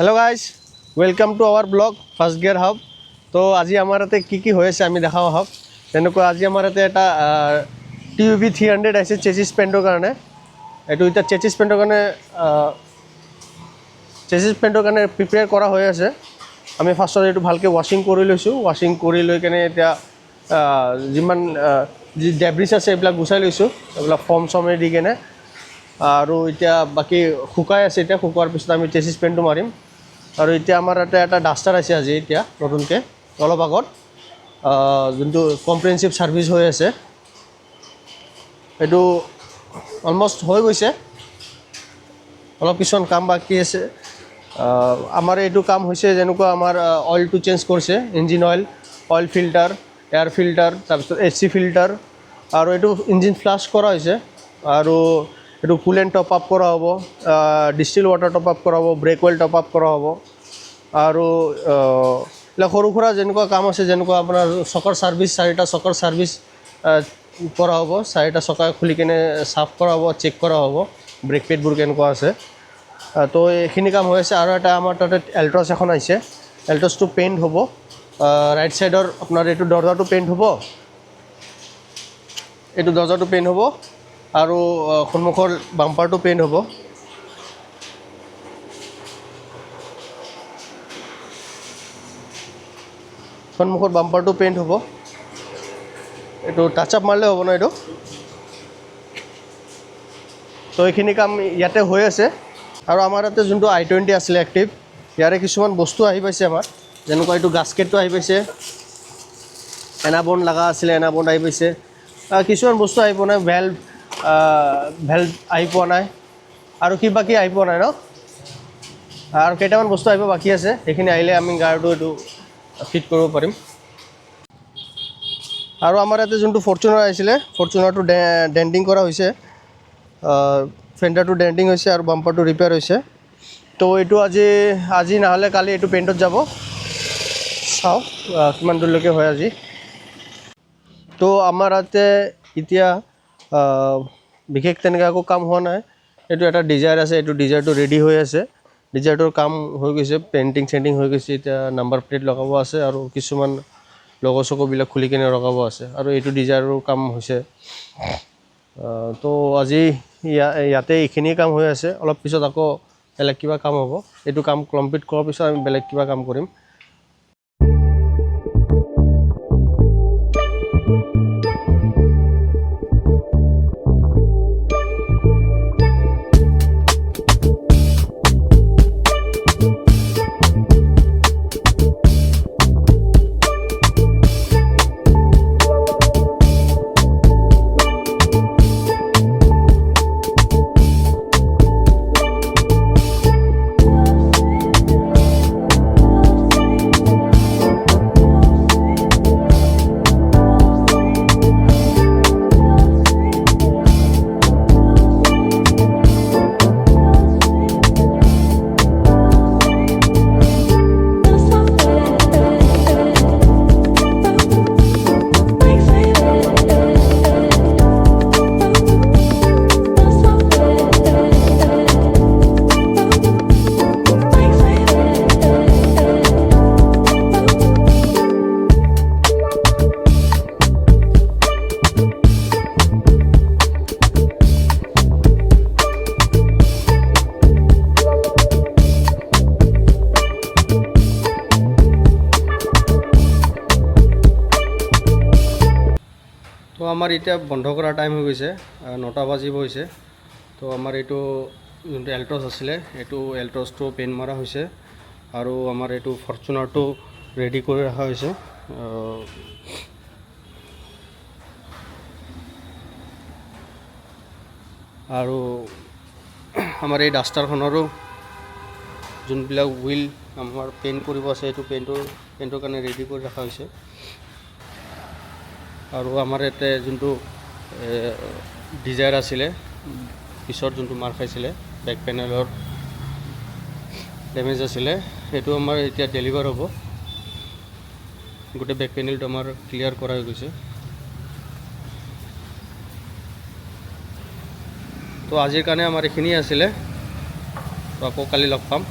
Hello guys welcome to our blog first gear hub. तो आज आमार इते की हो देखा हक तेनेक आज आमार इते TUV 300 आइसे चेसिस पेंटर कारण यू इतना चेसिस पेंटर कारण प्रिपेयर करा हो आसे आमी फार्स्टत ये भालके वाशिंग कर लैसो वाशिंग कर लै केने इतना जिमान जी डेब्रिज आछे एबिलाक गुचाई लैसो एबिलाक फर्म सर्म दी केने और इतना बाकी शुकाई आछे इतना शुकोৱাৰ पिছত आमी चेसिस पेंटটো मारिम और इतना आमार এটা ডাষ্টাৰ আছে আজি এতিয়া নতুনকৈ অলপ আগত যোনটো কম্প্ৰিহেনচিভ সাৰ্ভিস হৈ আছে এটো অলমোস্ট হৈ গৈছে অলপ কিছুমান কাম বাকি আছে আমাৰ এইটো কাম হৈছে যেনেকুৱা আমাৰ অইলটো চেঞ্জ কৰিছে engine oil filter air filter তাৰপিছত AC ফিল্টাৰ আৰু এইটো ইঞ্জিন ফ্লাছ কৰা হৈছে আৰু এইটো কুলেণ্ট টপ আপ কৰা হ'ব ডিষ্টিল ৱাটাৰ টপ আপ কৰা হ'ব ব্ৰেক অইল টপ আপ কৰা হ'ব আৰু সৰু সুৰা যেনেকুৱা কাম আছে যেনেকুৱা আপোনাৰ চকাৰ সাৰ্ভিস চাৰিটা চকাৰ সাৰ্ভিস কৰা হ'ব চাৰিটা চকা খুলি কেনে সাফ কৰা হ'ব চেক কৰা হ'ব ব্ৰেক পেডবোৰ কেনেকুৱা আছে তো এইখিনি কাম হৈ আছে আৰু এটা আমাৰ তাতে এল্ট্ৰছ এখন আহিছে এল্ট্ৰছটো পেইণ্ট হ'ব ৰাইট সাইডৰ আপোনাৰ এইটো দৰজাটো পেইণ্ট হ'ব এইটো দৰজাটো পেইণ্ট হ'ব আৰু সন্মুখৰ বাম্পাৰটো পেইণ্ট হ'ব সন্মুখৰ বাম্পাৰটো পেইণ্ট হ'ব এইটো টাচ আপ মাৰলে হ'ব না এইটো তো এইখিনি কাম ইয়াতে হৈ আছে আৰু আমাৰ ইয়াতে যোনটো I20 আছিলে এক্টিভ ইয়াৰে কিছুমান বস্তু আহি পাইছে আমাৰ যেনেকুৱা এইটো গাস্কেটটো আহি পাইছে এনাবন্ড লগা আছিলে এনাবন্ড আহি পাইছে কিছুমান বস্তু আহি পোৱা নাই ভেল্ভ আহি পোৱা নাই আৰু কি বাকি আহি পোৱা নাই ন আৰু কেইটামান বস্তু আহিব বাকি আছে এইখিনি আহিলে আমি গাড়ীটো এইটো ফিট কৰিব পাৰিম আৰু আমাৰ ইয়াতে যোনটো ফৰচুনাৰ আহিছিলে ফৰচুনাৰটো ডেণ্টিং কৰা হৈছে ফেণ্ডাৰটো ডেণ্টিং হৈছে আৰু বাম্পাৰটো ৰিপেয়াৰ হৈছে তো এইটো আজি নহ'লে কালি এইটো পেইণ্টত যাব চাওঁ কিমান দূৰলৈকে হয় আজি তো আমাৰ ইয়াতে এতিয়া বিশেষ তেনেকৈ একো কাম হোৱা নাই এইটো এটা ডিজায়াৰ আছে এইটো ডিজায়াৰটো ৰেডি হৈ আছে ডিজায়াৰটোৰ কাম হৈ গৈছে পেইণ্টিং চেণ্টিং হৈ গৈছে এতিয়া নাম্বাৰ প্লেট লগাব আছে আৰু কিছুমান লগো চকোবিলাক খুলি কেনে লগাব আছে আৰু এইটো ডিজায়াৰৰ কাম হৈছে তো আজি ইয়াতে এইখিনি কাম হৈ আছে অলপ পিছত আকৌ বেলেগ কিবা কাম হ'ব এইটো কাম কমপ্লিট কৰাৰ পিছত আমি বেলেগ কিবা কাম কৰিম তো আমাৰ এতিয়া বন্ধ কৰা টাইম হৈ গৈছে 9টা বাজিব হৈছে তো আমাৰ এইটো যোনটো এল্ট্ৰছ আছিলে এইটো এল্ট্ৰছটো পেইণ্ট মৰা হৈছে আৰু আমাৰ এইটো ফৰচুনাৰটো ৰেডি কৰি ৰখা হৈছে আৰু আমাৰ এই ডাষ্টাৰখনৰো যোনবিলাক হুইল আমাৰ পেইণ্ট কৰিব আছে এইটো পেইণ্টৰ কাৰণে ৰেডি কৰি ৰখা হৈছে আৰু আমাৰ ইয়াতে যোনটো ডিজায়াৰ আছিলে পিছত যোনটো মাৰ খাইছিলে বেক পেনেলৰ ডেমেজ আছিলে সেইটো আমাৰ এতিয়া ডেলিভাৰ হ'ব গোটেই বেক পেনেলটো আমাৰ ক্লিয়াৰ কৰা হৈ গৈছে তো আজিৰ কাৰণে আমাৰ এইখিনিয়ে আছিলে তো আকৌ কালি লগ পাম